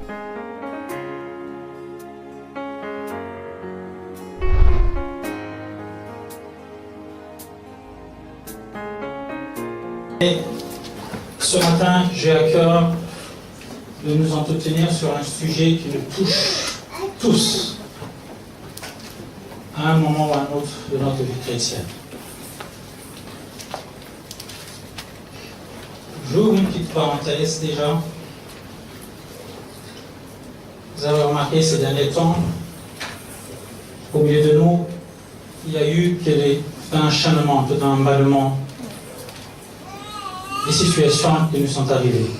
Et ce matin, j'ai à cœur de nous entretenir sur un sujet qui nous touche tous à un moment ou à un autre de notre vie chrétienne. J'ouvre une petite parenthèse déjà. Vous avez remarqué ces derniers temps, au milieu de nous, il y a eu un enchaînement, tout un emballement des situations qui nous sont arrivées.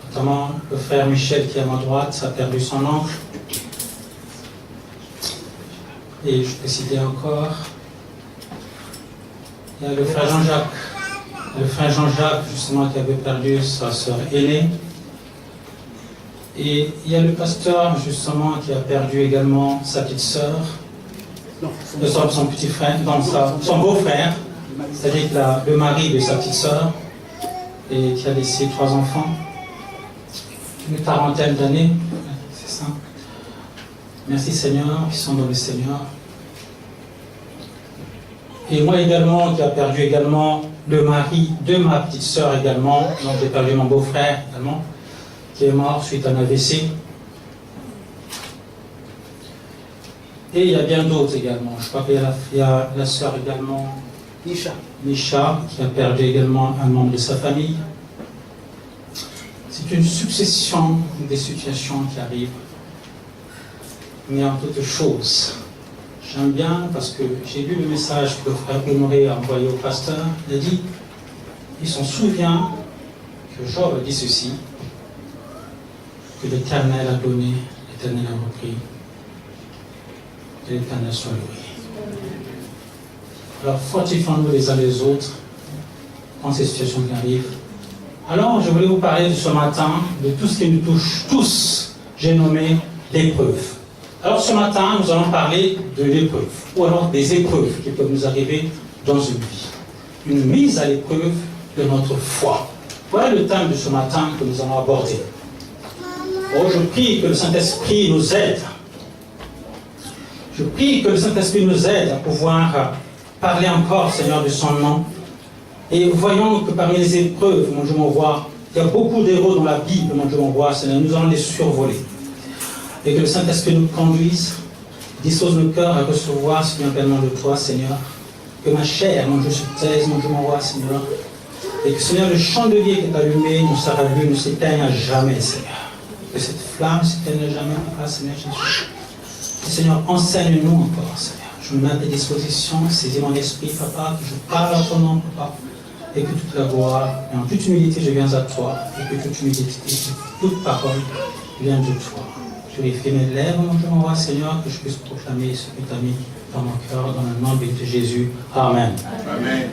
Notamment, le frère Michel qui est à ma droite a perdu son oncle. Et je peux citer encore. Il y a le frère Jean-Jacques. Le frère Jean-Jacques, justement, qui avait perdu sa sœur aînée. Et il y a le pasteur, justement, qui a perdu également sa petite sœur. Son petit frère, non, son beau-frère. C'est-à-dire le mari de sa petite sœur, et qui a laissé 3 enfants, une quarantaine d'années, c'est ça. Merci Seigneur, qui sont dans le Seigneur. Et moi également, qui a perdu également le mari de ma petite sœur également, donc j'ai perdu mon beau-frère également, qui est mort suite à un AVC. Et il y a bien d'autres également. Je crois qu'il y a la sœur également, Misha, qui a perdu également un membre de sa famille. C'est une succession des situations qui arrivent. Mais en toute chose, j'aime bien parce que j'ai lu le message que le frère Honoré a envoyé au pasteur. Il a dit, il s'en souvient que Job a dit ceci, que l'Éternel a donné, l'Éternel a repris, que l'Éternel soit loué. Alors, fortifions-nous les uns les autres dans ces situations qui arrivent. Alors, je voulais vous parler de ce matin de tout ce qui nous touche tous. J'ai nommé l'épreuve. Alors, ce matin, nous allons parler de l'épreuve, ou alors des épreuves qui peuvent nous arriver dans une vie. Une mise à l'épreuve de notre foi. Voilà le thème de ce matin que nous allons aborder. Oh, je prie que le Saint-Esprit nous aide. Je prie que le Saint-Esprit nous aide à pouvoir parler encore, Seigneur, de son nom. Et voyons que parmi les épreuves, mon Dieu m'envoie, il y a beaucoup d'héros dans la Bible, mon Dieu m'envoie, Seigneur, nous allons les survoler. Et que le Saint-Esprit nous conduise, dispose nos cœurs à recevoir ce qui vient pleinement de toi, Seigneur. Que ma chair, mon Dieu, se taise, mon Dieu m'envoie, Seigneur. Et que, Seigneur, le chandelier qui est allumé nous sera allumé, ne s'éteigne à jamais, Seigneur. Que cette flamme s'éteigne à jamais, Papa, Seigneur Jésus. Et Seigneur, enseigne-nous encore, Seigneur. Je me mets à tes dispositions, saisis mon esprit, Papa, que je parle à ton nom, Papa, et que toute la gloire, et en toute humilité, je viens à toi, et que toute humilité, toute parole vient de toi. Purifie mes lèvres, mon Dieu, mon roi, Seigneur, que je puisse proclamer ce que tu as mis dans mon cœur, dans le nom de Jésus. Amen. Amen.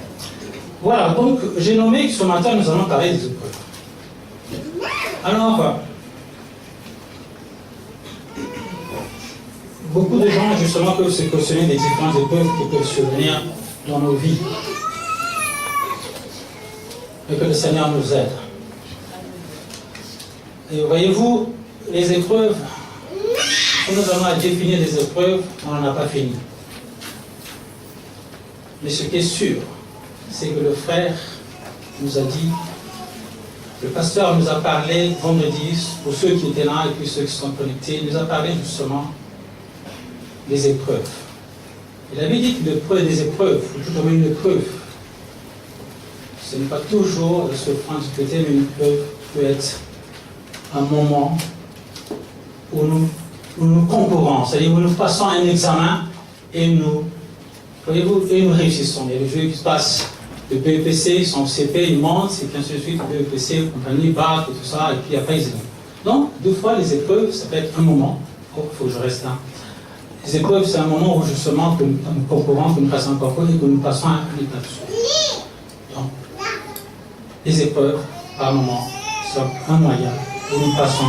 Voilà, donc j'ai nommé que ce matin, nous allons parler des épreuves. Alors, beaucoup de gens, justement, peuvent se questionner des différentes épreuves qui peuvent survenir dans nos vies. Et que le Seigneur nous aide. Et voyez-vous, les épreuves, si nous allons à définir des épreuves, on n'en a pas fini. Mais ce qui est sûr, c'est que le frère nous a dit, le pasteur nous a parlé vendredi, pour ceux qui étaient là et puis ceux qui sont connectés, il nous a parlé justement des épreuves. Il avait dit que l'épreuve des épreuves, ou tout au moins une épreuve, ce n'est pas toujours de se prendre du côté, mais une épreuve peut être un moment où nous concourons, c'est-à-dire où nous passons un examen et nous réussissons. Il y a des jeux qui se passent, le BEPC, ils sont au CP, ils montent, et puis ainsi de suite, le BEPC, compagnie, bac et tout ça, et puis après ils évoluent. Donc, deux fois, les épreuves, ça peut être un moment, il faut que je reste là. Les épreuves, c'est un moment où justement que nous concourons, que nous passons un concours et que nous passons à une étape. Donc, les épreuves, par moment, sont un moyen où nous passons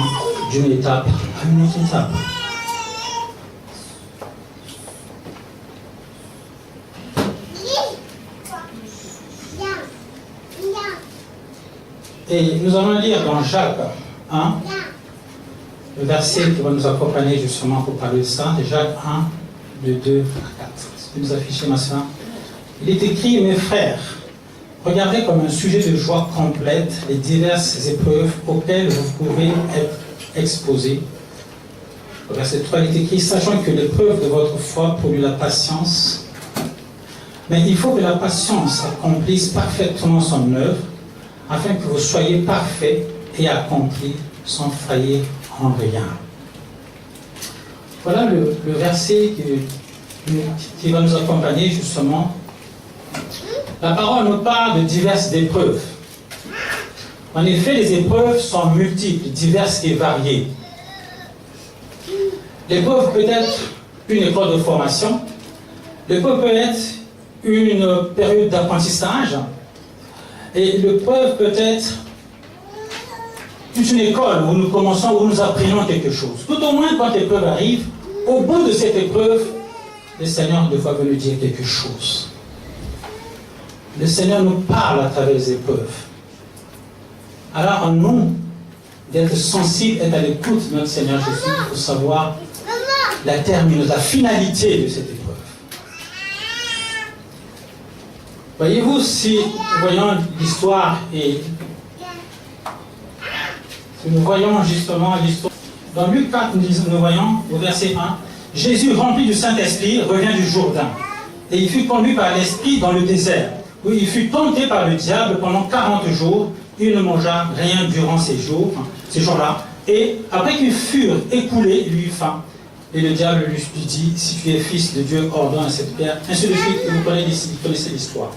d'une étape à une autre étape. Et nous allons lire dans Jacques 1, le verset qui va nous accompagner justement pour parler de ça, c'est Jacques 1, de 2 à 4. Si tu nous affiches, ma soeur. Il est écrit, mes frères, regardez comme un sujet de joie complète les diverses épreuves auxquelles vous pouvez être exposés. Au verset 3, il est écrit, sachant que l'épreuve de votre foi produit la patience, mais il faut que la patience accomplisse parfaitement son œuvre, afin que vous soyez parfaits et accomplis sans faillir en rien. Voilà le verset qui va nous accompagner justement. La parole nous parle de diverses épreuves. En effet, les épreuves sont multiples, diverses et variées. L'épreuve peut être une école de formation, l'épreuve peut être une période d'apprentissage, et l'épreuve peut être toute une école où nous commençons, où nous apprenons quelque chose. Tout au moins, quand l'épreuve arrive, au bout de cette épreuve, le Seigneur devra venir nous dire quelque chose. Le Seigneur nous parle à travers les épreuves. Alors, en nous, d'être sensibles et à l'écoute de notre Seigneur Jésus pour savoir la termination, la finalité de cette épreuve. Voyez-vous, si nous voyons l'histoire et si nous voyons justement l'histoire, dans Luc 4, nous voyons au verset 1, Jésus, rempli du Saint-Esprit, revient du Jourdain, et il fut conduit par l'Esprit dans le désert, où il fut tenté par le diable pendant 40 jours. Il ne mangea rien durant ces jours-là, et après qu'ils furent écoulés, il eut faim. Et le diable lui dit, si tu es fils de Dieu, ordonne à cette pierre, ainsi de suite. Vous connaissez l'histoire.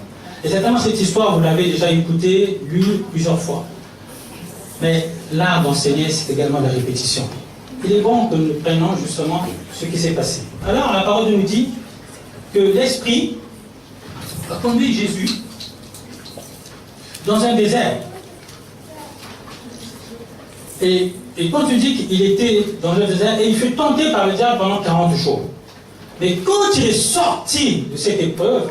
Et certainement cette histoire, vous l'avez déjà écoutée, lue plusieurs fois. Mais l'art d'enseigner, c'est également la répétition. Il est bon que nous prenions justement ce qui s'est passé. Alors, la parole nous dit que l'Esprit a conduit Jésus dans un désert. Et quand tu dis qu'il était dans le désert, et il fut tenté par le diable pendant 40 jours. Mais quand il est sorti de cette épreuve,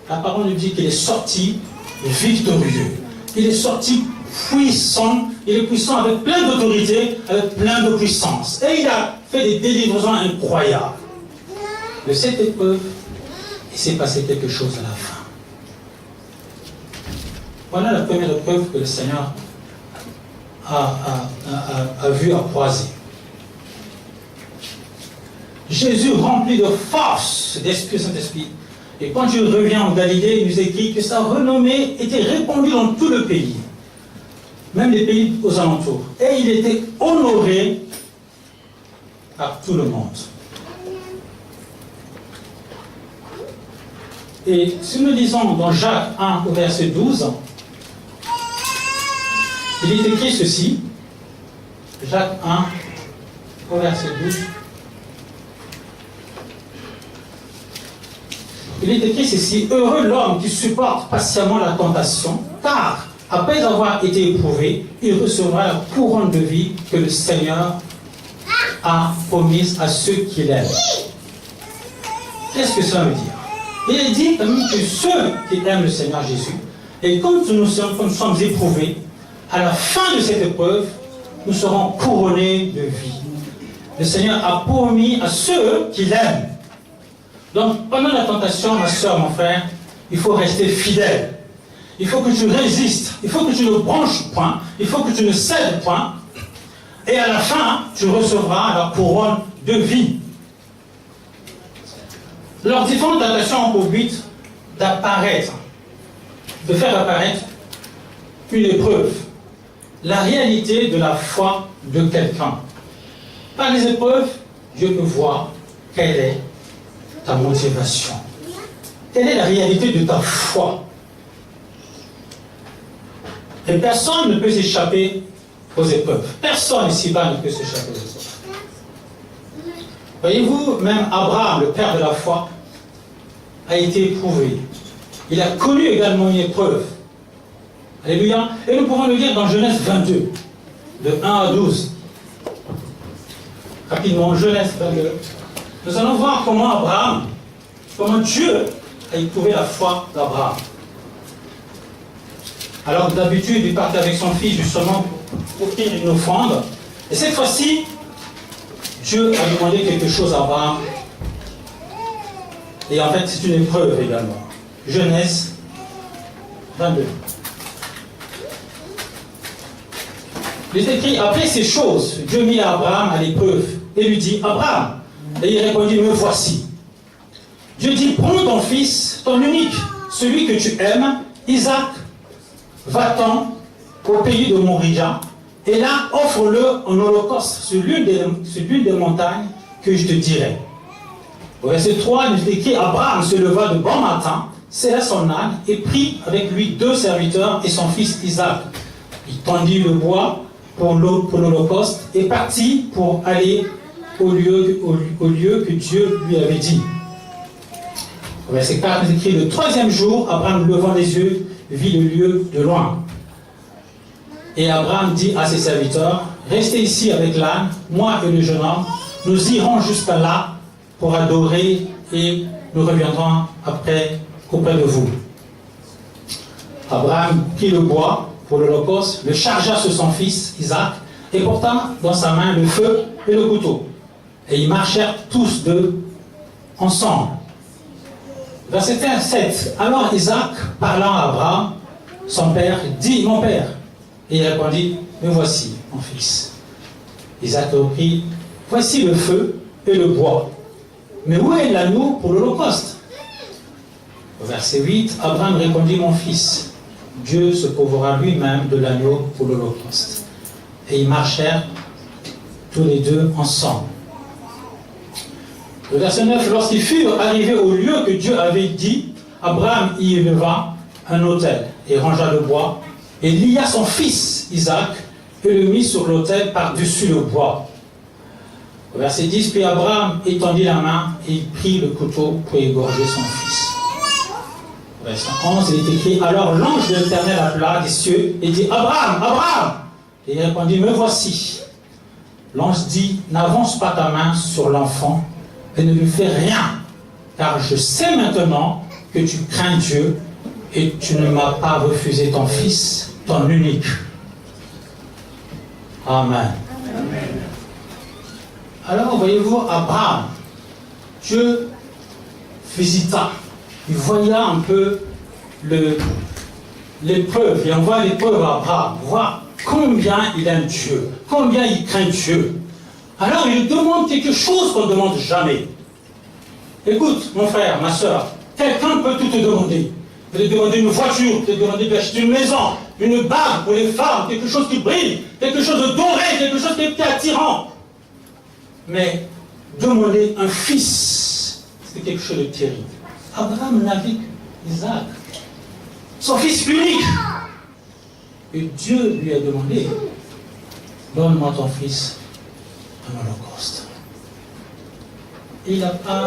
la parole nous dit qu'il est sorti victorieux. Il est sorti puissant. Il est puissant avec plein d'autorité, avec plein de puissance. Et il a fait des délivraisons incroyables. De cette épreuve, il s'est passé quelque chose à la fin. Voilà la première épreuve que le Seigneur a vu à croiser. Jésus rempli de force d'Esprit Saint-Esprit. Et quand il revient en Galilée, il nous écrit que sa renommée était répandue dans tout le pays, même les pays aux alentours. Et il était honoré par tout le monde. Et si nous lisons dans Jacques 1 au verset 12, il est écrit ceci, Jacques 1 au verset 12. Il est écrit ceci, heureux l'homme qui supporte patiemment la tentation, car après avoir été éprouvé, il recevra la couronne de vie que le Seigneur a promise à ceux qui l'aiment. Qu'est-ce que cela veut dire? Il est dit quand même que ceux qui aiment le Seigneur Jésus, et quand nous sommes éprouvés, à la fin de cette épreuve, nous serons couronnés de vie. Le Seigneur a promis à ceux qui l'aiment. Donc, pendant la tentation, ma soeur, mon frère, il faut rester fidèle. Il faut que tu résistes. Il faut que tu ne branches point. Il faut que tu ne cèdes point. Et à la fin, tu recevras la couronne de vie. Leurs différentes tentations ont pour but d'apparaître, de faire apparaître une épreuve. La réalité de la foi de quelqu'un. Par les épreuves, Dieu peut voir quelle est ta motivation. Quelle est la réalité de ta foi? Et personne ne peut s'échapper aux épreuves. Personne ici-bas ne peut s'échapper aux épreuves. Voyez-vous, même Abraham, le père de la foi, a été éprouvé. Il a connu également une épreuve. Alléluia. Et nous pouvons le lire dans Genèse 22, de 1 à 12. Rapidement, Genèse 22. Nous allons voir comment Dieu a éprouvé la foi d'Abraham. Alors d'habitude, il partait avec son fils justement pour offrir une offrande. Et cette fois-ci, Dieu a demandé quelque chose à Abraham. Et en fait, c'est une épreuve également. Genèse 22. Il est écrit, après ces choses, Dieu mit Abraham à l'épreuve et lui dit, Abraham. Et il répondit, me voici. Dieu dit, prends ton fils, ton unique, celui que tu aimes, Isaac, va-t'en au pays de Moria, et là, offre-le en holocauste sur l'une des montagnes que je te dirai. Au verset 3, il est écrit, Abraham se leva de bon matin, serra son âne et prit avec lui 2 serviteurs et son fils Isaac. Il tendit le bois pour l'holocauste et partit pour aller au lieu que Dieu lui avait dit. Au verset 4, il est écrit, le 3e jour, Abraham, levant les yeux, vit le lieu de loin. Et Abraham dit à ses serviteurs, restez ici avec l'âne, moi et le jeune homme, nous irons jusqu'à là pour adorer et nous reviendrons après auprès de vous. Abraham prit le bois pour l'holocauste, le chargea sur son fils Isaac et porta dans sa main le feu et le couteau. Et ils marchèrent tous deux ensemble. Verset 7. Alors Isaac, parlant à Abraham, son père, dit, mon père. Et il répondit, me voici, mon fils. Isaac reprit, voici le feu et le bois. Mais où est l'agneau pour l'holocauste? Verset 8, Abraham répondit, mon fils, Dieu se pourvoira lui-même de l'agneau pour l'holocauste. Et ils marchèrent tous les deux ensemble. Le verset 9, lorsqu'ils furent arrivés au lieu que Dieu avait dit, Abraham y éleva un autel et rangea le bois, et lia son fils Isaac et le mit sur l'autel par-dessus le bois. Au verset 10, puis Abraham étendit la main et il prit le couteau pour égorger son fils. Au verset 11, il est écrit, alors l'ange de l'Éternel appela des cieux et dit, Abraham, Abraham! Et il répondit, me voici. L'ange dit, n'avance pas ta main sur l'enfant et ne lui fais rien, car je sais maintenant que tu crains Dieu et tu ne m'as pas refusé ton fils, ton unique. Amen. Amen. Alors, voyez-vous, Abraham, Dieu visita, il voyait un peu l'épreuve, il envoie l'épreuve à Abraham, voir combien il aime Dieu, combien il craint Dieu. Alors, il demande quelque chose qu'on ne demande jamais. Écoute, mon frère, ma soeur, quelqu'un peut tout te demander. Il peut te demander une voiture, il peut te demander d'acheter une maison, une bague pour les femmes, quelque chose qui brille, quelque chose de doré, quelque chose qui est attirant. Mais demander un fils, c'est quelque chose de terrible. Abraham n'avait qu'Isaac, son fils unique. Et Dieu lui a demandé, donne-moi ton fils en holocauste. Et il n'a pas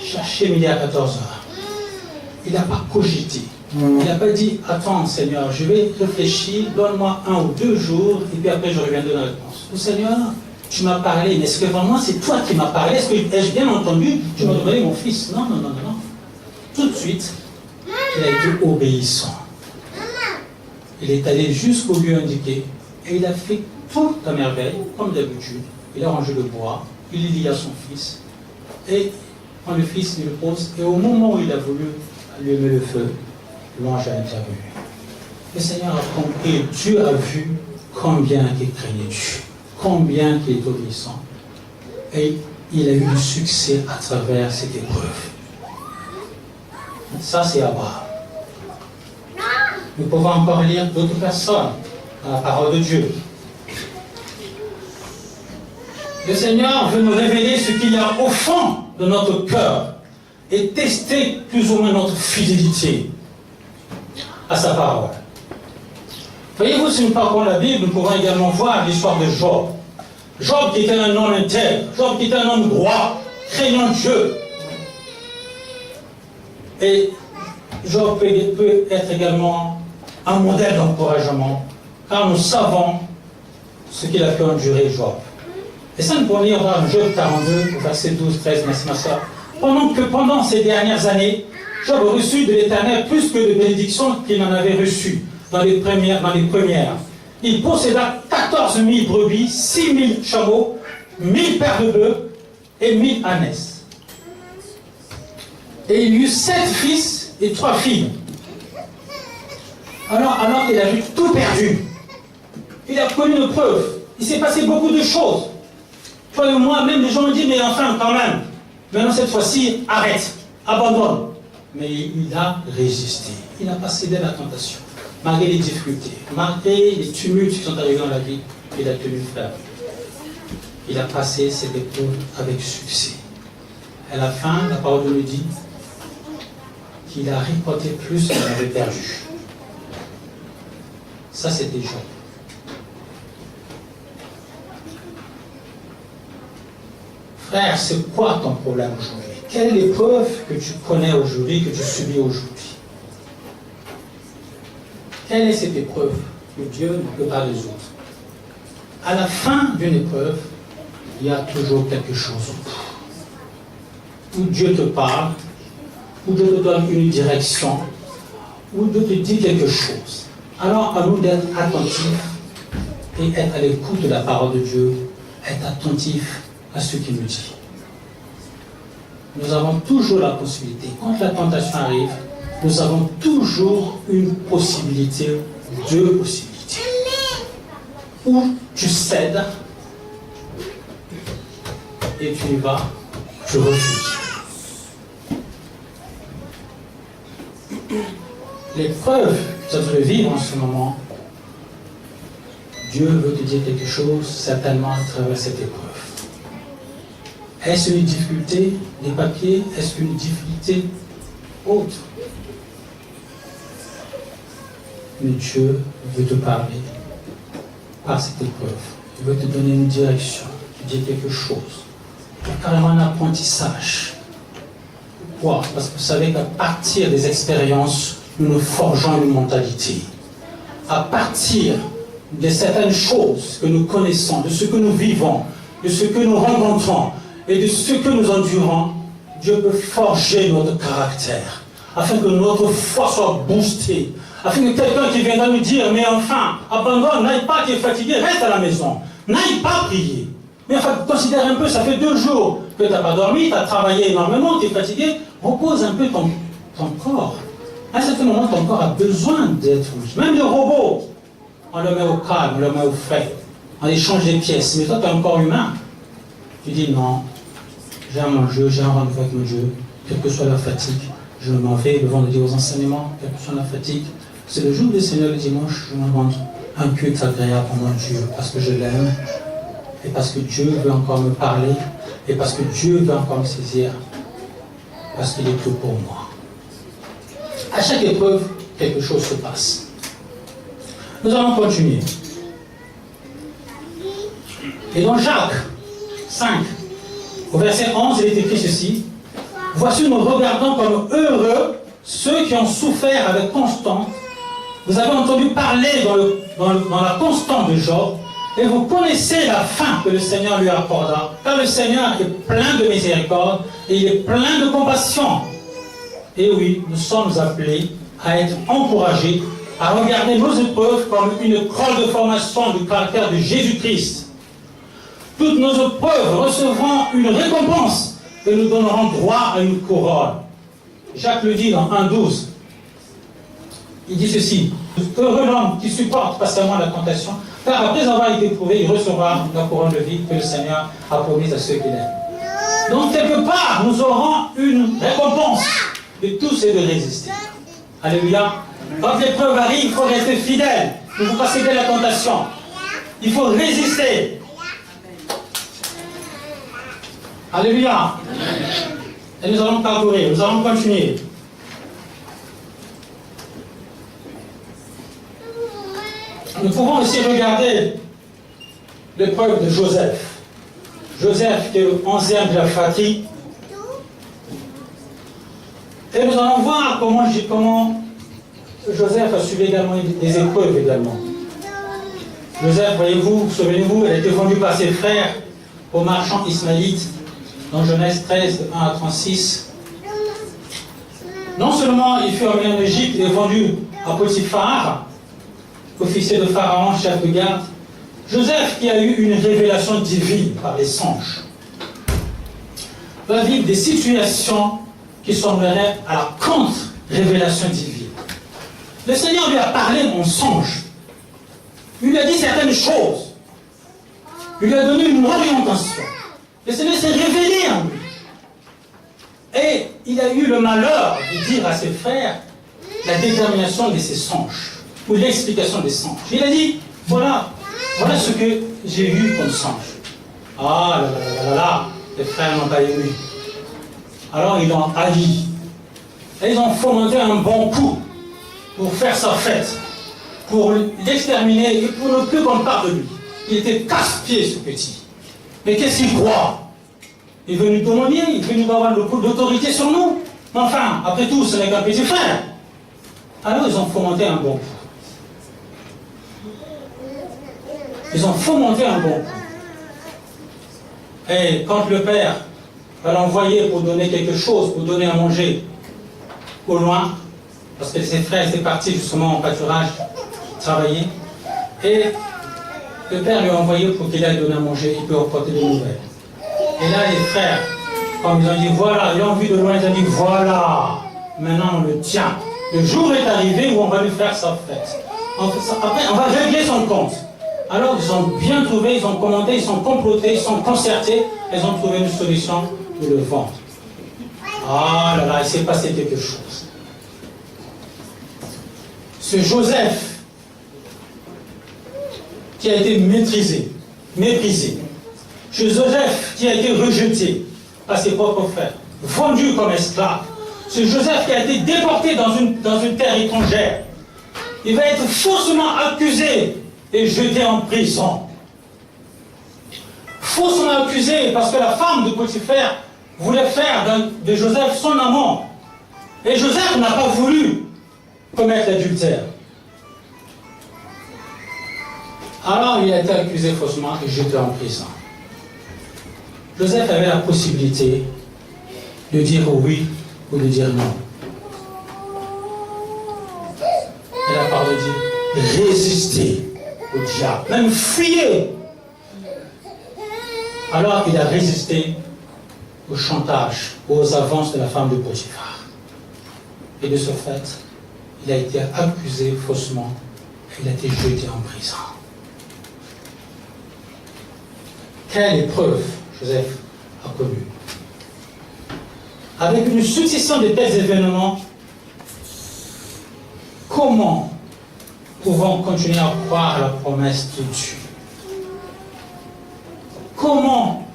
cherché midi à 14 heures. Il n'a pas cogité. Il n'a pas dit, attends Seigneur, je vais réfléchir, donne-moi 1 ou 2 jours, et puis après je reviendrai dans la réponse. Oh Seigneur, tu m'as parlé, mais est-ce que vraiment c'est toi qui m'as parlé? Est-ce que ai-je bien entendu? Tu m'as demandé mon fils. Non. Tout de suite, il a été obéissant. Il est allé jusqu'au lieu indiqué, et il a fait tout à merveille, comme d'habitude. Il a rangé le bois, il lia son fils, et quand le fils il le pose, et au moment où il a voulu allumer le feu, l'ange a intervenu. Le Seigneur a compris, Dieu a vu combien il craignait Dieu, combien il est obéissant, et il a eu du succès à travers cette épreuve. Ça, c'est Abraham. Nous pouvons encore lire d'autres personnes dans la parole de Dieu. Le Seigneur veut nous révéler ce qu'il y a au fond de notre cœur et tester plus ou moins notre fidélité à sa parole. Voyez-vous, si nous parcourons la Bible, nous pouvons également voir l'histoire de Job. Job qui était un homme intègre, Job qui était un homme droit, craignant Dieu. Et Job peut être également un modèle d'encouragement, car nous savons ce qu'il a pu endurer Job. Et ça, nous pouvons lire dans Job 42, verset 12, 13, merci ma soeur. Pendant ces dernières années, Job a reçu de l'Éternel plus que de bénédictions qu'il n'en avait reçues dans les premières. Il posséda 14 000 brebis, 6 000 chameaux, 1000 paires de bœufs et 1000 ânesses. Et il eut 7 fils et 3 filles. Alors qu'il a eu tout perdu, il a connu une preuve. Il s'est passé beaucoup de choses. Toi et moi, même les gens me disent, mais enfin, quand même, maintenant cette fois-ci, arrête, abandonne. Mais il a résisté. Il n'a pas cédé à la tentation. Malgré les difficultés, malgré les tumultes qui sont arrivés dans la vie, il a tenu ferme. Il a passé cette épreuve avec succès. À la fin, la parole nous dit qu'il a récolté plus qu'il avait perdu. Ça, c'était Job. Frère, c'est quoi ton problème aujourd'hui? Quelle est l'épreuve que tu connais aujourd'hui, que tu subis aujourd'hui? Quelle est cette épreuve que Dieu ne peut pas résoudre? À la fin d'une épreuve, il y a toujours quelque chose où Dieu te parle, où Dieu te donne une direction, où Dieu te dit quelque chose. Alors, à nous d'être attentifs et être à l'écoute de la parole de Dieu, être attentifs à ce qu'il nous dit. Nous avons toujours la possibilité, quand la tentation arrive, nous avons toujours une possibilité, 2 possibilités. Ou tu cèdes et tu y vas, tu refuses. L'épreuve que tu as de vivre en ce moment, Dieu veut te dire quelque chose, certainement à travers cette épreuve. Est-ce une difficulté des papiers? Est-ce une difficulté autre? Mais Dieu veut te parler par cette épreuve. Il veut te donner une direction, te dire quelque chose. Carrément un apprentissage. Pourquoi? Parce que vous savez qu'à partir des expériences, nous nous forgeons une mentalité. À partir de certaines choses que nous connaissons, de ce que nous vivons, de ce que nous rencontrons et de ce que nous endurons, Dieu peut forger notre caractère, afin que notre foi soit boostée, afin que quelqu'un qui viendra nous dire, mais enfin, abandonne, n'aille pas, tu es fatigué, reste à la maison, n'aille pas prier. Mais enfin, considère un peu, ça fait 2 jours que tu n'as pas dormi, tu as travaillé énormément, tu es fatigué, repose un peu ton corps. À un certain moment, ton corps a besoin d'être... Même le robot, on le met au calme, on le met au frais, on échange des pièces. Mais toi, tu es un corps humain. Tu dis non, j'ai mon Dieu, j'ai un rendez-vous avec mon Dieu, quelle que soit la fatigue, je m'en vais le vendredi aux enseignements, quelle que soit la fatigue. C'est le jour du Seigneur, le dimanche, je me rends un culte agréable pour mon Dieu, parce que je l'aime, et parce que Dieu veut encore me parler, et parce que Dieu veut encore me saisir, parce qu'il est tout pour moi. À chaque épreuve, quelque chose se passe. Nous allons continuer. Et dans Jacques 5, au verset 11, il est écrit ceci. Voici, nous regardons comme heureux ceux qui ont souffert avec constance. Vous avez entendu parler dans la constance de Job, et vous connaissez la fin que le Seigneur lui accorda, car le Seigneur est plein de miséricorde et il est plein de compassion. Et oui, nous sommes appelés à être encouragés, à regarder nos épreuves comme une école de formation du caractère de Jésus-Christ. Toutes nos épreuves recevront une récompense et nous donnerons droit à une couronne. Jacques le dit dans 1,12. Il dit ceci: heureux l'homme qui supporte patiemment la tentation, car après avoir été éprouvé, il recevra la couronne de vie que le Seigneur a promise à ceux qui l'aiment. Donc, quelque part, nous aurons une récompense de tous et de résister. Alléluia. Quand l'épreuve arrive, il faut rester fidèle. Il ne faut pas céder à la tentation. Il faut résister. Alléluia. Et nous allons parcourir, nous allons continuer. Nous pouvons aussi regarder l'épreuve de Joseph. Joseph, qui est le 11e de la fratrie. Et nous allons voir comment Joseph a subi également des épreuves également. Joseph, voyez-vous, souvenez-vous, elle a été vendue par ses frères aux marchands ismaélites dans Genèse 13, 1 à 36. Non seulement il fut emmené en Égypte et vendu à Potiphar, officier de Pharaon, chef de garde, Joseph, qui a eu une révélation divine par les anges, va vivre des situations qui sembleraient à la contre-révélation divine. Le Seigneur lui a parlé en songe. Il lui a dit certaines choses. Il lui a donné une orientation. Le Seigneur s'est révélé en lui. Et il a eu le malheur de dire à ses frères la détermination de ses songes, ou l'explication des songes. Il a dit, voilà ce que j'ai vu comme songe. Ah là, les frères n'ont pas aimé. Alors ils l'ont haï. Et ils ont fomenté un bon coup pour faire sa fête, pour l'exterminer et pour ne plus qu'on parle de lui. Il était casse-pied, ce petit. Mais qu'est-ce qu'il croit? Il veut nous dominer, il veut nous avoir l'autorité sur nous. Mais enfin, après tout, ce n'est qu'un petit frère. Alors ils ont fomenté un bon coup. Ils ont fomenté un bon coup. Et quand le père va l'envoyer pour donner quelque chose, pour donner à manger au loin, parce que ses frères étaient partis justement en pâturage travailler, et le père lui a envoyé pour qu'il aille donner à manger, il peut reporter des nouvelles. Et là, les frères, comme ils ont dit, voilà, ils l'ont vu de loin, ils ont dit, voilà, maintenant on le tient. Le jour est arrivé où on va lui faire sa fête. Après, on va régler son compte. Alors, ils ont bien trouvé, ils ont commenté, ils sont complotés, ils sont concertés, ils ont trouvé une solution de le vendre. Ah là là, il s'est passé quelque chose. Ce Joseph, qui a été méprisé, ce Joseph qui a été rejeté par ses propres frères, vendu comme esclave, ce Joseph qui a été déporté dans une terre étrangère, il va être faussement accusé et jeté en prison. Faussement accusé parce que la femme de Potiphar voulait faire de Joseph son amant. Et Joseph n'a pas voulu commettre l'adultère. Alors il a été accusé faussement et jeté en prison. Joseph avait la possibilité de dire oui ou de dire non. Et la parole dit résister au diable, même fuir. Alors il a résisté au chantage, aux avances de la femme de Potiphar. Et de ce fait, il a été accusé faussement et il a été jeté en prison. Quelle épreuve Joseph a connue. Avec une succession de tels événements, comment pouvons continuer à croire à la promesse de Dieu? Comment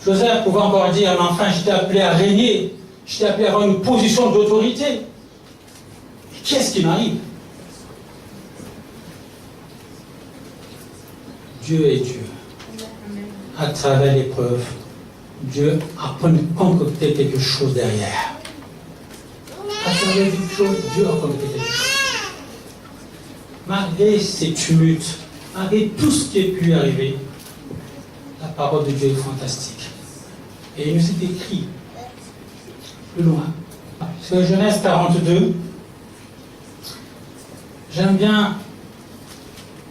Joseph pouvait encore dire à l'enfant, je t'ai appelé à régner, je t'ai appelé à avoir une position d'autorité? Qu'est-ce qui m'arrive? Dieu est Dieu. À travers l'épreuve, Dieu a concocté quelque chose derrière. À travers quelque chose, Dieu a concocté quelque chose. Malgré ces tumultes, malgré tout ce qui est pu arriver, la parole de Dieu est fantastique. Et il nous est écrit plus loin. Sur Genèse 42, j'aime bien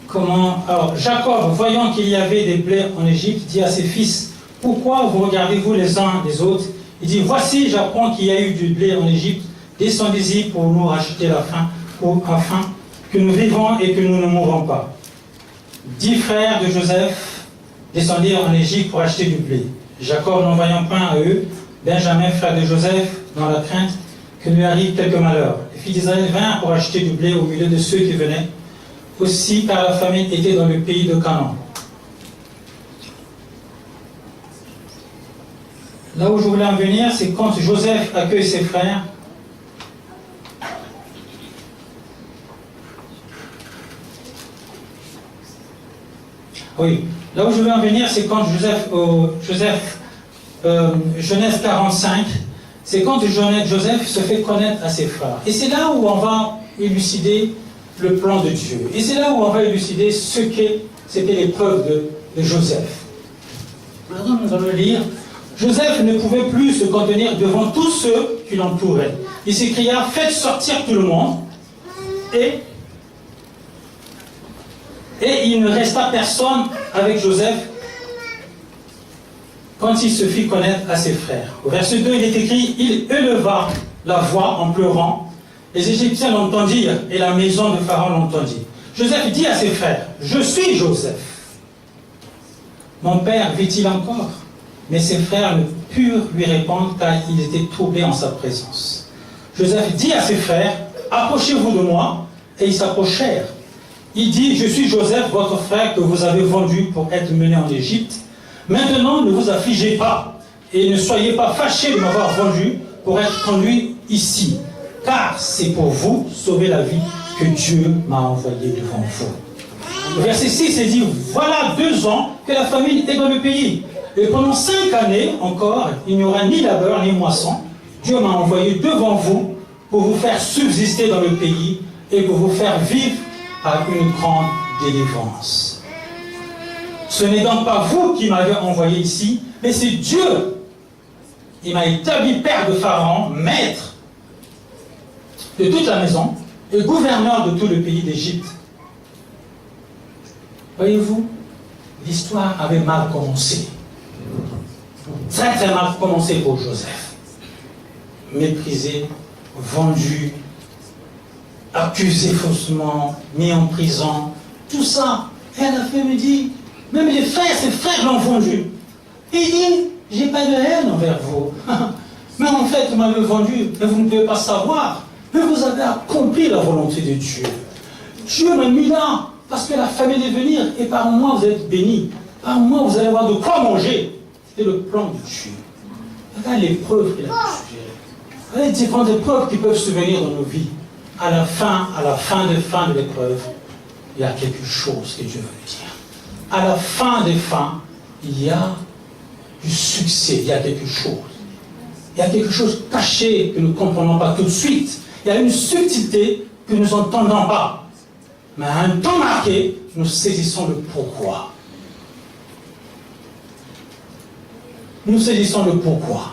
comment... Alors, Jacob, voyant qu'il y avait des blés en Égypte, dit à ses fils, pourquoi vous regardez-vous les uns des autres? Il dit, voici, j'apprends qu'il y a eu du blé en Égypte, descendez-y pour nous racheter la faim, afin que nous vivons et que nous ne mourrons pas. 10 frères de Joseph descendirent en Égypte pour acheter du blé. Jacob n'envoyant point à eux, Benjamin, frère de Joseph, dans la crainte que lui arrive quelque malheur. Les fils d'Israël vinrent pour acheter du blé au milieu de ceux qui venaient, aussi car la famine était dans le pays de Canaan. Là où je voulais en venir, c'est quand Joseph accueille ses frères. Oui, là où je veux en venir, c'est quand Genèse 45, c'est quand Joseph se fait connaître à ses frères. Et c'est là où on va élucider le plan de Dieu. Et c'est là où on va élucider ce qu'était l'épreuve de Joseph. Maintenant, nous allons lire. Joseph ne pouvait plus se contenir devant tous ceux qui l'entouraient. Il s'écria, faites sortir tout le monde. Et il ne resta personne avec Joseph quand il se fit connaître à ses frères. Au verset 2, il est écrit, il éleva la voix en pleurant. Les Égyptiens l'entendirent et la maison de Pharaon l'entendit. Joseph dit à ses frères, je suis Joseph. Mon père vit-il encore? Mais ses frères ne purent lui répondre car ils étaient troublés en sa présence. Joseph dit à ses frères, approchez-vous de moi. Et ils s'approchèrent. Il dit, je suis Joseph, votre frère que vous avez vendu pour être mené en Égypte. Maintenant, ne vous affligez pas et ne soyez pas fâchés de m'avoir vendu pour être conduit ici. Car c'est pour vous sauver la vie que Dieu m'a envoyé devant vous. Le verset 6, il dit, voilà 2 ans que la famine est dans le pays. Et pendant 5 années encore, il n'y aura ni labeur ni moisson. Dieu m'a envoyé devant vous pour vous faire subsister dans le pays et pour vous faire vivre par une grande délivrance. Ce n'est donc pas vous qui m'avez envoyé ici, mais c'est Dieu. Il m'a établi père de Pharaon, maître de toute la maison et gouverneur de tout le pays d'Égypte. Voyez-vous, l'histoire avait mal commencé. Très très mal commencé pour Joseph. Méprisé, vendu, accusé faussement, mis en prison, tout ça. Et à la fin, il me dit, même les frères, ses frères l'ont vendu. Et il dit, j'ai pas de haine envers vous. Mais en fait, vous m'avez vendu, mais vous ne pouvez pas savoir. Mais vous avez accompli la volonté de Dieu. Dieu m'a mis là, parce que la famille est venir, et par moi vous êtes bénis. Par moi vous allez avoir de quoi manger. C'était le plan de Dieu. Regarde l'épreuve qu'il a pu suggérer. Regardez les différentes épreuves qui peuvent survenir dans nos vies. À la fin de l'épreuve, il y a quelque chose que Dieu veut nous dire. À la fin des fins, il y a du succès, il y a quelque chose. Il y a quelque chose caché que nous ne comprenons pas tout de suite. Il y a une subtilité que nous n'entendons pas. Mais à un temps marqué, nous saisissons le pourquoi. Nous saisissons le pourquoi.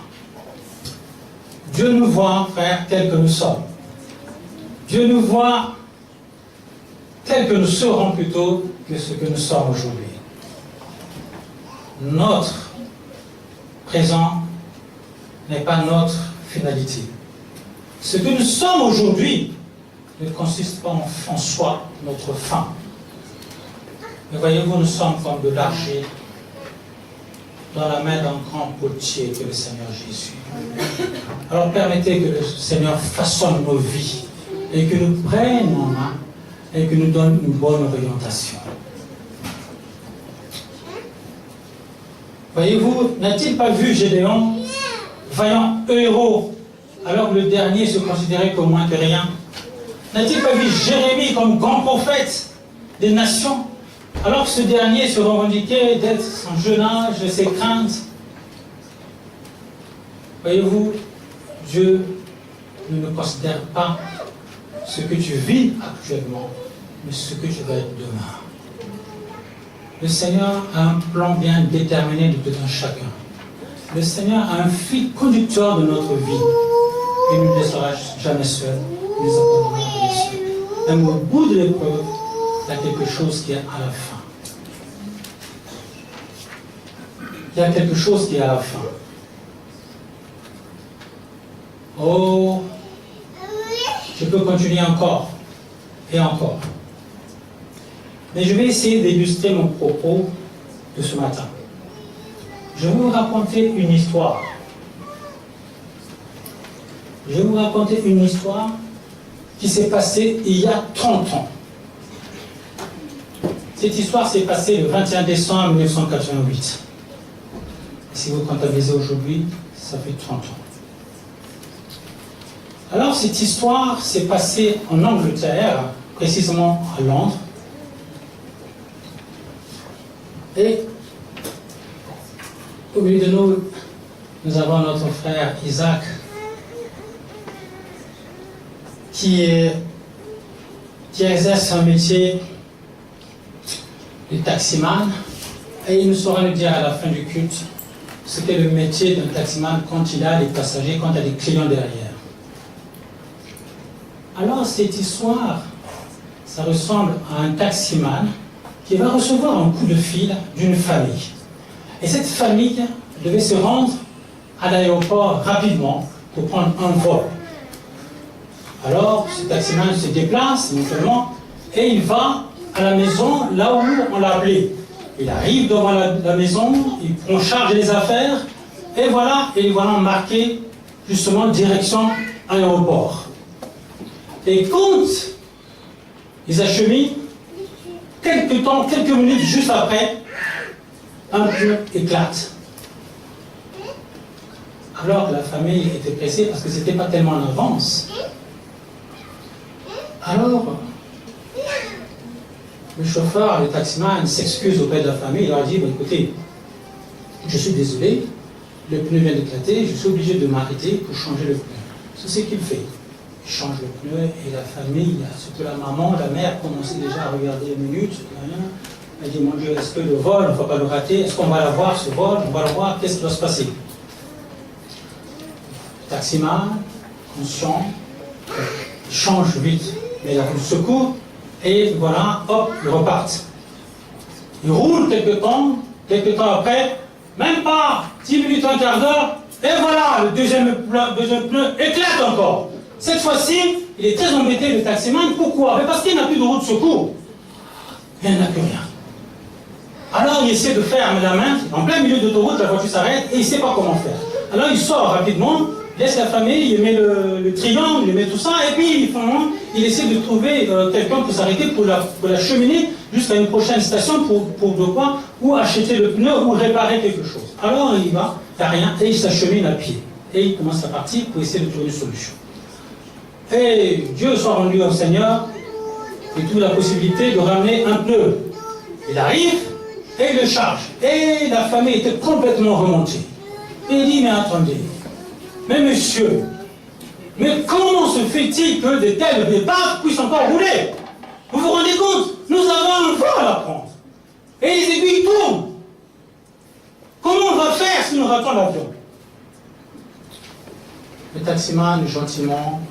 Dieu nous voit, frères, tels que nous sommes. Dieu nous voit tels que nous serons plutôt que ce que nous sommes aujourd'hui. Notre présent n'est pas notre finalité. Ce que nous sommes aujourd'hui ne consiste pas en soi, notre fin. Mais voyez-vous, nous sommes comme de l'argile dans la main d'un grand potier que le Seigneur Jésus. Alors permettez que le Seigneur façonne nos vies et que nous prenne en main et que nous donne une bonne orientation. Voyez-vous, n'a-t-il pas vu Gédéon, vaillant héros, alors que le dernier se considérait comme moins que rien? N'a-t-il pas vu Jérémie comme grand prophète des nations, alors que ce dernier se revendiquait d'être son jeune âge, de ses craintes? Voyez-vous, Dieu ne considère pas ce que tu vis actuellement, mais ce que tu vas être demain. Le Seigneur a un plan bien déterminé de tout un chacun. Le Seigneur a un fil conducteur de notre vie. Il ne nous laissera jamais seuls, il nous abandonnera jamais seuls. Même au bout de l'épreuve, il y a quelque chose qui est à la fin. Il y a quelque chose qui est à la fin. Oh, je peux continuer encore et encore. Mais je vais essayer d'illustrer mon propos de ce matin. Je vais vous raconter une histoire. Je vais vous raconter une histoire qui s'est passée il y a 30 ans. Cette histoire s'est passée le 21 décembre 1988. Si vous comptabilisez aujourd'hui, ça fait 30 ans. Alors cette histoire s'est passée en Angleterre, précisément à Londres. Et au milieu de nous, nous avons notre frère Isaac qui exerce un métier de taximan, et il nous saura nous dire à la fin du culte ce qu'est le métier d'un taximan quand il a des passagers, quand il y a des clients derrière. Alors cette histoire, ça ressemble à un taximan qui va recevoir un coup de fil d'une famille. Et cette famille devait se rendre à l'aéroport rapidement pour prendre un vol. Alors, ce taximan se déplace éventuellement et il va à la maison là où on l'a appelé. Il arrive devant la maison, il prend charge des affaires et voilà marqué justement direction aéroport. Et quand ils acheminent, quelques minutes juste après, un pneu éclate. Alors que la famille était pressée parce que ce n'était pas tellement en avance. Alors, le chauffeur, le taximan s'excuse auprès de la famille. Il leur dit, écoutez, je suis désolé, le pneu vient d'éclater, je suis obligé de m'arrêter pour changer le pneu. C'est ce qu'il fait. Il change le pneu et la famille, surtout la maman, la mère, commençait déjà à regarder les minutes. Elle dit, mon Dieu, est-ce que le vol, on ne va pas le rater? Est-ce qu'on va l'avoir, ce vol? On va le voir, qu'est-ce qui va se passer? Le taximan, conscient, il change vite. Mais il a le secours, et voilà, hop, ils repartent. Ils roulent quelques temps après, même pas 10 minutes, un quart d'heure, et voilà, le deuxième pneu éclate encore. Cette fois-ci, il est très embêté, le taximan. Pourquoi? Parce qu'il n'a plus de roue de secours. Il n'y en a plus rien. Alors il essaie de faire la main, en plein milieu d'autoroute, la voiture s'arrête, et il ne sait pas comment faire. Alors il sort rapidement, laisse la famille, il met le triangle, il met tout ça, et puis il essaie de trouver quelqu'un pour s'arrêter, pour la cheminer jusqu'à une prochaine station pour de quoi, ou acheter le pneu, ou réparer quelque chose. Alors il va, il n'y a rien, et il s'achemine à pied. Et il commence à partir pour essayer de trouver une solution. Et Dieu soit rendu au Seigneur, et trouve la possibilité de ramener un pneu. Il arrive, et il le charge. Et la famille était complètement remontée. Et il dit, mais attendez, mais monsieur, mais comment se fait-il que de tels départs puissent encore rouler? Vous vous rendez compte? Nous avons un vol à prendre. Et les aiguilles tournent. Comment on va faire si nous ratons l'avion? Le taximan, gentiment,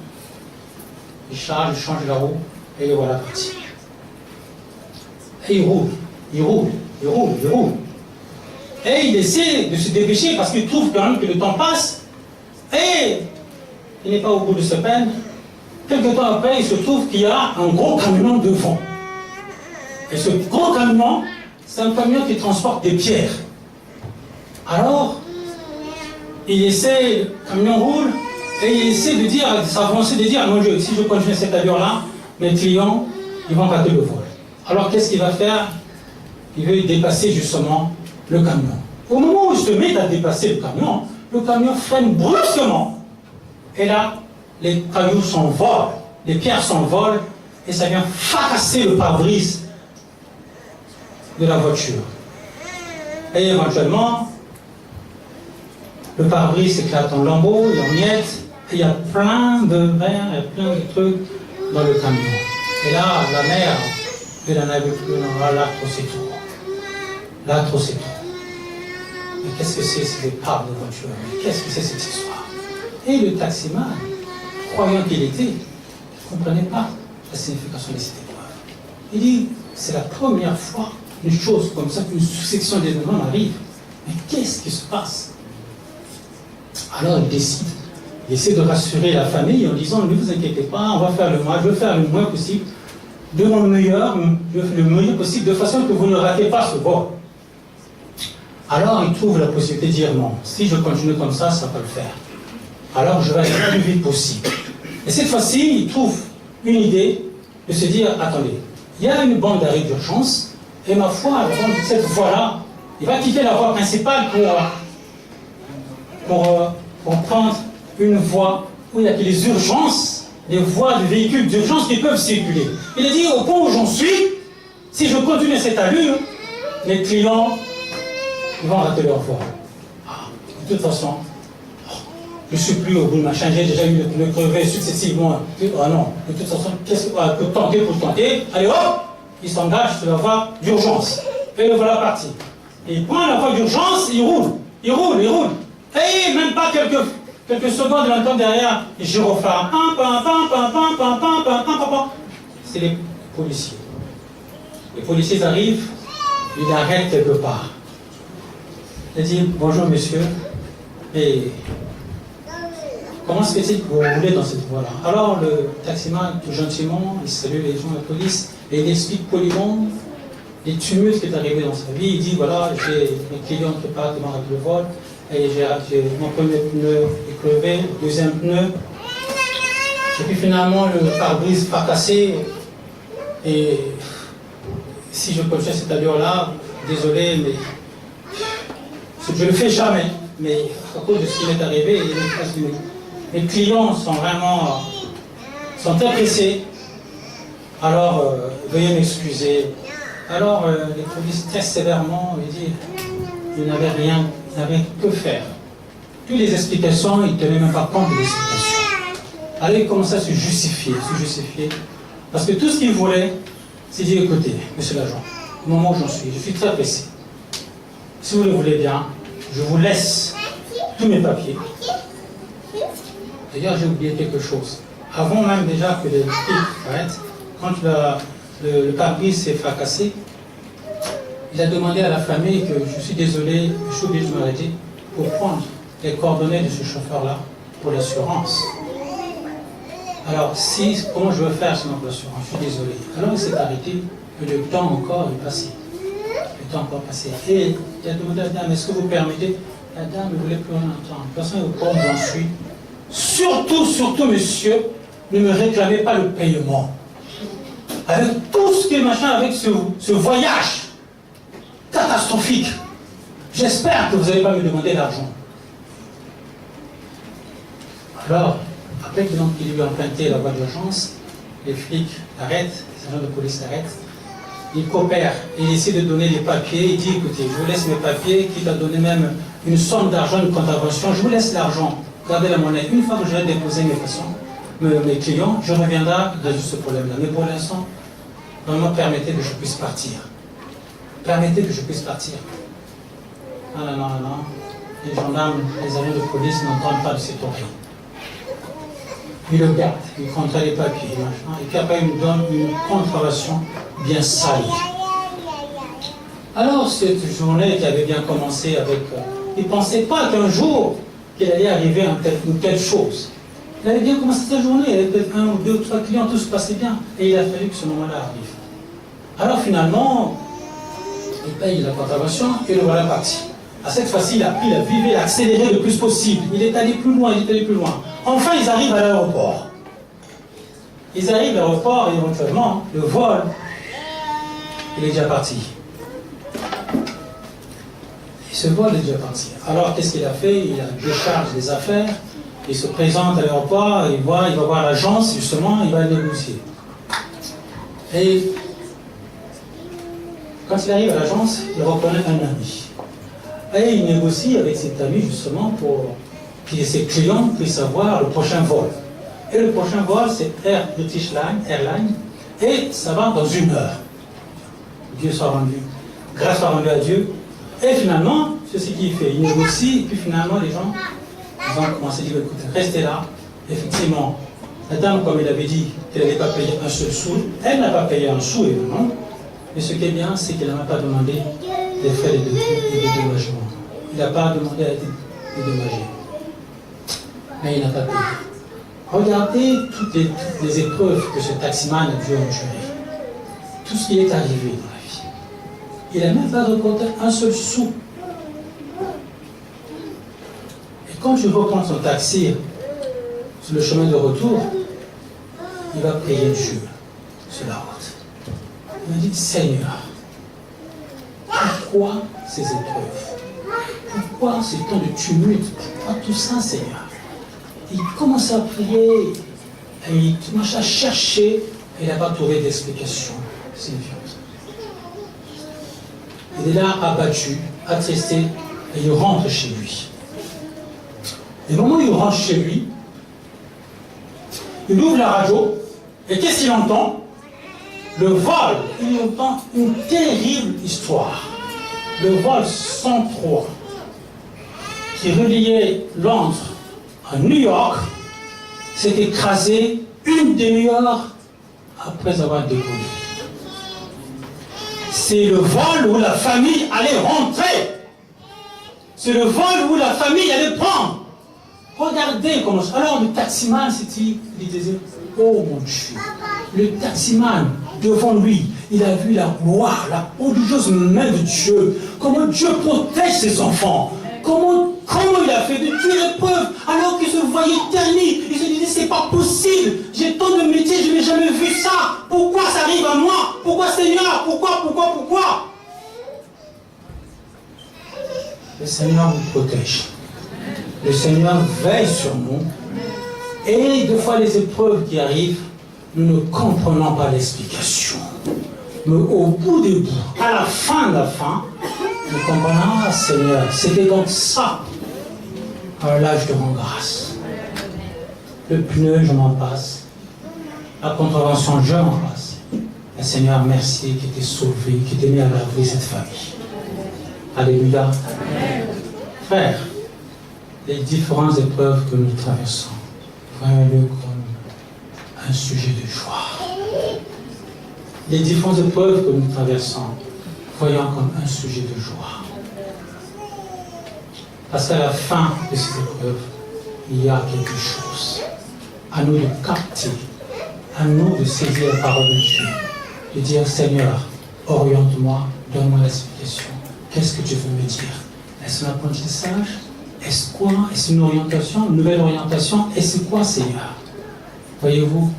il charge, il change la roue, et le voilà parti. Et il roule. Et il essaie de se dépêcher parce qu'il trouve quand même que le temps passe. Et il n'est pas au bout de sa peine. Quelque temps après, il se trouve qu'il y a un gros camion devant. Et ce gros camion, c'est un camion qui transporte des pierres. Alors, il essaie, le camion roule, et il essaie de s'avancer, de dire, mon Dieu, si je continue cette avion-là, mes clients, ils vont rater le vol. Alors, qu'est-ce qu'il va faire? Il veut dépasser justement le camion. Au moment où il se met à dépasser le camion freine brusquement. Et là, les cailloux s'envolent, les pierres s'envolent, et ça vient fracasser le pare-brise de la voiture. Et éventuellement, le pare-brise s'éclate en lambeaux et en miettes, et il y a plein de verres, il y a plein de trucs dans le camion. Et là, la mère, elle n'en avait plus, là, trop c'est trop. Là, trop c'est trop. Mais qu'est-ce que c'est ces épaves de voiture? Mais qu'est-ce que c'est cette histoire? Et le taximan, croyant qu'il était, ne comprenait pas la signification de cette épreuve. Il dit, c'est la première fois une chose comme ça, qu'une succession d'événements arrive. Mais qu'est-ce qui se passe? Alors il décide, il essaie de rassurer la famille en disant, ne vous inquiétez pas, on va faire le moins, je vais faire le moins possible, de mon meilleur, le meilleur possible, de façon que vous ne ratez pas ce vol. Alors il trouve la possibilité de dire, non, si je continue comme ça, ça ne va pas le faire. Alors je vais aller le plus vite possible. Et cette fois-ci, il trouve une idée de se dire, attendez, il y a une bande d'arrêt d'urgence, et ma foi, cette voie-là, il va quitter la voie principale pour prendre une voie où il y a que les urgences, les voies de véhicules d'urgence qui peuvent circuler. Il a dit, au point où j'en suis, si je continue cette allure, les clients ils vont rater leur vol. De toute façon, je ne suis plus au bout de ma chaîne, j'ai déjà eu le pneu crevé successivement. Ah non, de toute façon, qu'est-ce qu'on peut tenter pour tenter? Allez hop, il s'engage sur la voie d'urgence. Et le voilà parti. Et il prend la voie d'urgence, il roule. Et même pas quelques secondes, il entend derrière les gyrophares. C'est les policiers. Les policiers arrivent, Il arrête quelque part. Il dit, bonjour monsieur, et comment se fait-il que vous roulez dans cette voie-là? Alors le taximan, tout gentiment, il salue les gens de la police et il explique poliment les tumultes qui est arrivé dans sa vie. Il dit, voilà, j'ai mes clients qui partent devant avec le vol, et j'ai mon premier pneu est crevé, le deuxième pneu, et puis finalement le pare-brise fracassé, et si je continuais cette allure-là, désolé, mais je ne le fais jamais, mais à cause de ce qui m'est arrivé, mes clients sont vraiment sont très pressés, alors veuillez m'excuser. Alors les polices très sévèrement lui disent il n'avait rien, il n'avait que faire. Toutes les explications, il ne tenait même pas compte des explications. Alors il commençait à se justifier, parce que tout ce qu'il voulait, c'est dire écoutez, monsieur l'agent, au moment où je suis très pressé. Si vous le voulez bien, je vous laisse tous mes papiers. D'ailleurs, j'ai oublié quelque chose. Avant même déjà que les flics arrêtent, quand le pare-brise s'est fracassé, il a demandé à la famille que je suis désolé, je suis obligé de m'arrêter pour prendre les coordonnées de ce chauffeur-là pour l'assurance. Alors, comment je veux faire sinon pour l'assurance? Je suis désolé. Alors il s'est arrêté et le temps encore est passé. Le temps encore passé. Et il a demandé à la dame, est-ce que vous permettez? La dame ne voulait plus rien entendre. Personne au point où j'en suis. Surtout, monsieur, ne me réclamez pas le paiement. Avec tout ce qui est machin, avec ce voyage catastrophique, j'espère que vous n'allez pas me demander l'argent. Alors, après qu'il lui a emprunté la voie d'urgence, les flics l'arrêtent, les agents de police l'arrêtent, il coopère, il essaie de donner des papiers, il dit écoutez, je vous laisse mes papiers, quitte à donner même une somme d'argent, une contravention, je vous laisse l'argent, gardez la monnaie. Une fois que j'aurai déposé mes clients, je reviendrai résoudre ce problème-là. Mais pour l'instant, vraiment permettez que je puisse partir. Permettez que je puisse partir. Non. Les gendarmes, les agents de police n'entendent pas de cette oreille. Il le garde, il contrat les papiers, machin, et puis après il me donne une contravention bien salie. Alors cette journée qui avait bien commencé avec... il ne pensait pas qu'un jour qu'il allait arriver une telle chose. Il avait bien commencé sa journée, il y avait peut-être 1 ou 2 ou 3 clients, tout se passait bien, et il a fallu que ce moment-là arrive. Alors finalement, il paye la contravention et le voilà parti. À cette fois-ci, il a pris la vie, il a accéléré le plus possible. Il est allé plus loin. Enfin, ils arrivent à l'aéroport. Ils arrivent à l'aéroport et éventuellement, le vol, il est déjà parti. Et ce vol est déjà parti. Alors, qu'est-ce qu'il a fait? Il a décharge des affaires, il se présente à l'aéroport, il va voir l'agence, justement, il va négocier. Et quand il arrive à l'agence, il reconnaît un ami. Et il négocie avec cet ami justement pour que ses clients puissent avoir le prochain vol. Et le prochain vol, c'est Air British Airlines, et ça va dans 1 heure. Dieu soit rendu. Grâce soit rendue à Dieu. Et finalement, c'est ce qu'il fait. Il négocie, et puis finalement, les gens ils ont commencé à dire, écoutez, restez là. Effectivement, la dame, comme elle avait dit qu'elle n'allait pas payer un seul sou, elle n'a pas payé un sou, évidemment. Mais ce qui est bien, c'est qu'elle n'a pas demandé des frais de dédommagement. Il n'a pas demandé à être dédommagé. Mais il n'a pas payé. Regardez toutes les épreuves que ce taximan a dû endurer. Tout ce qui est arrivé dans la vie. Il n'a même pas récolté un seul sou. Et quand tu reprends son taxi sur le chemin de retour, il va payer Dieu sur la route. Il m'a dit, Seigneur, pourquoi ces épreuves? Pourquoi ce temps de tumulte? Pourquoi tout ça, Seigneur? Il commence à prier, et il commence à chercher, et il n'a pas trouvé d'explication signifiante. Il est là abattu, attristé, et il rentre chez lui. Et au moment où il rentre chez lui, il ouvre la radio, et qu'est-ce qu'il entend? Le vol, il entend une terrible histoire. Le vol 103, qui reliait Londres à New York, s'est écrasé 1 demi-heure après avoir décollé. c'est le vol où la famille allait rentrer. C'est le vol où la famille allait prendre. Regardez comment... Alors le taximan, il disait, oh mon Dieu, le taximan, devant lui, il a vu la gloire, la prodigieuse main de Dieu. Comment Dieu protège ses enfants. Comment il a fait de Dieu l'épreuve alors qu'il se voyait terni. Il se disait, c'est pas possible. J'ai tant de métiers, je n'ai jamais vu ça. Pourquoi ça arrive à moi? Pourquoi Seigneur? Pourquoi? Le Seigneur nous protège. Le Seigneur veille sur nous. Et des fois, les épreuves qui arrivent, nous ne comprenons pas l'explication. Mais au bout des bouts, à la fin de la fin, nous comprenons, ah Seigneur, c'était donc ça. Alors là, je te rends grâce. Le pneu, je m'en passe. La contravention, je m'en passe. Et Seigneur, merci qui t'ai sauvé, qui t'ai mis à l'abri cette famille. Alléluia. Amen. Frère, les différentes épreuves que nous traversons, voyons-le comme un sujet de joie. Les différentes épreuves que nous traversons, voyons comme un sujet de joie. Parce qu'à la fin de ces épreuves, il y a quelque chose. À nous de capter, à nous de saisir la parole de Dieu, de dire Seigneur, oriente-moi, donne-moi l'explication. Qu'est-ce que tu veux me dire? Est-ce un apprentissage? Est-ce quoi? Est-ce une orientation, une nouvelle orientation? Et c'est quoi, Seigneur? Voyez-vous,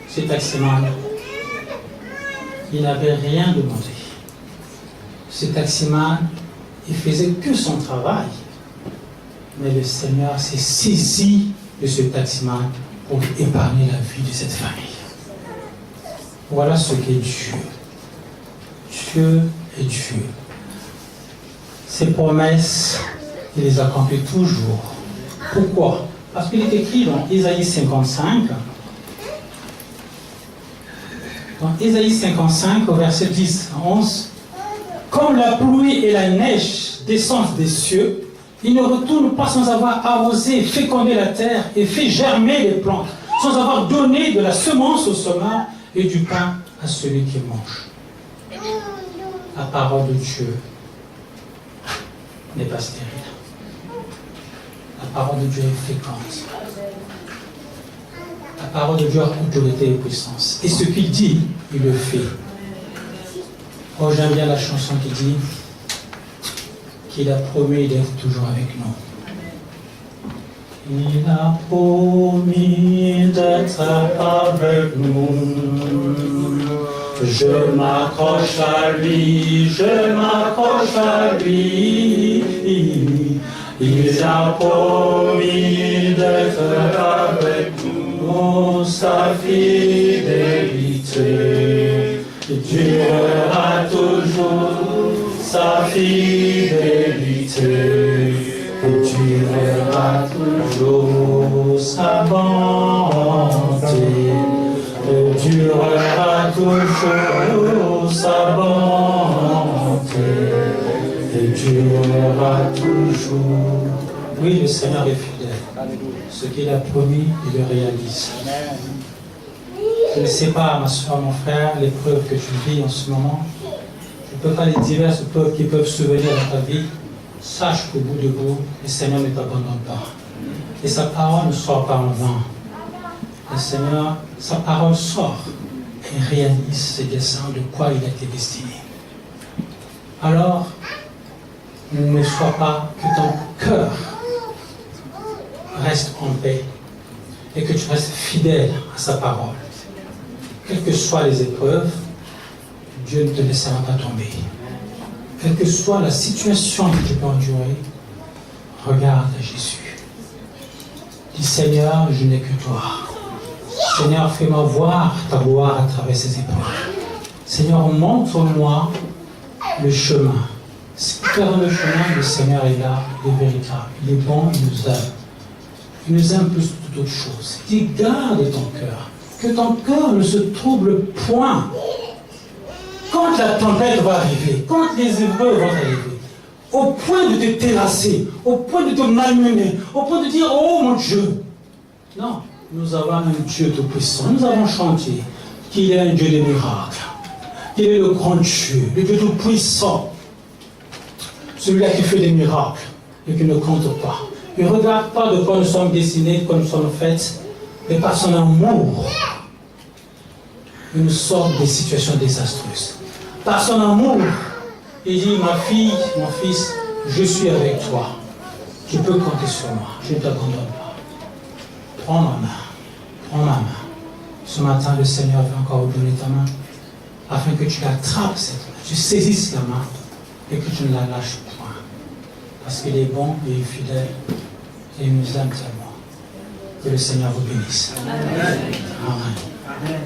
ce taximan, il n'avait rien demandé. Ce taximan, il faisait que son travail. Mais le Seigneur s'est saisi de ce taximan pour épargner la vie de cette famille. Voilà ce qu'est Dieu. Dieu est Dieu. Ses promesses, il les accomplit toujours. Pourquoi? Parce qu'il est écrit dans Ésaïe 55, au verset 10 à 11, « Comme la pluie et la neige descendent des cieux, il ne retourne pas sans avoir arrosé, fécondé la terre et fait germer les plantes, sans avoir donné de la semence au semeur et du pain à celui qui mange. » La parole de Dieu n'est pas stérile. La parole de Dieu est féconde. La parole de Dieu a autorité et puissance. Et ce qu'il dit, il le fait. Oh, j'aime bien la chanson qui dit qu'il a promis d'être toujours avec nous. Il a promis d'être avec nous. Je m'accroche à lui, je m'accroche à lui. Il a promis d'être avec nous. Sa fidélité durera toujours. Sa fidélité durera toujours. Sa bonté durera toujours. Sa bonté durera toujours. Oui, le Seigneur est fidèle. Ce qu'il a promis, il le réalise. Je ne sais pas, ma soeur, mon frère, l'épreuve que tu vis en ce moment. Je ne peux pas les diverses épreuves qui peuvent survenir dans ta vie. Sache qu'au bout de bout, le Seigneur ne t'abandonne pas. Et sa parole ne sort pas en vain. Le Seigneur, sa parole sort et réalise ses desseins de quoi il a été destiné. Alors, ne sois pas que ton cœur reste en paix et que tu restes fidèle à sa parole. Quelles que soient les épreuves, Dieu ne te laissera pas tomber. Quelle que soit la situation que tu peux endurer, regarde Jésus. Dis Seigneur, je n'ai que toi. Seigneur, fais-moi voir ta gloire à travers ces épreuves. Seigneur, montre-moi le chemin. Faire le chemin, le Seigneur est là, il est véritable. Il est bon, il nous aime. Il nous aime plus que toute autre chose. Dis, garde ton cœur. Que ton cœur ne se trouble point. Quand la tempête va arriver, quand les épreuves vont arriver, au point de te terrasser, au point de te malmener, au point de dire, oh mon Dieu. Non, nous avons un Dieu tout-puissant. Nous avons chanté qu'il est un Dieu des miracles, qu'il est le grand Dieu, le Dieu tout-puissant, celui-là qui fait des miracles et qui ne compte pas. Il ne regarde pas de quoi nous sommes destinés, de quoi nous sommes faits, mais par son amour, il nous sort des situations désastreuses. Par son amour, il dit, ma fille, mon fils, je suis avec toi. Tu peux compter sur moi, je ne t'abandonne pas. Prends ma main, prends ma main. Ce matin, le Seigneur veut encore vous donner ta main, afin que tu attrapes cette main, tu saisisses la main et que tu ne la lâches point. Parce qu'il est bon, il est fidèle et il nous aime tellement. Que le Seigneur vous bénisse. Amen. Amen.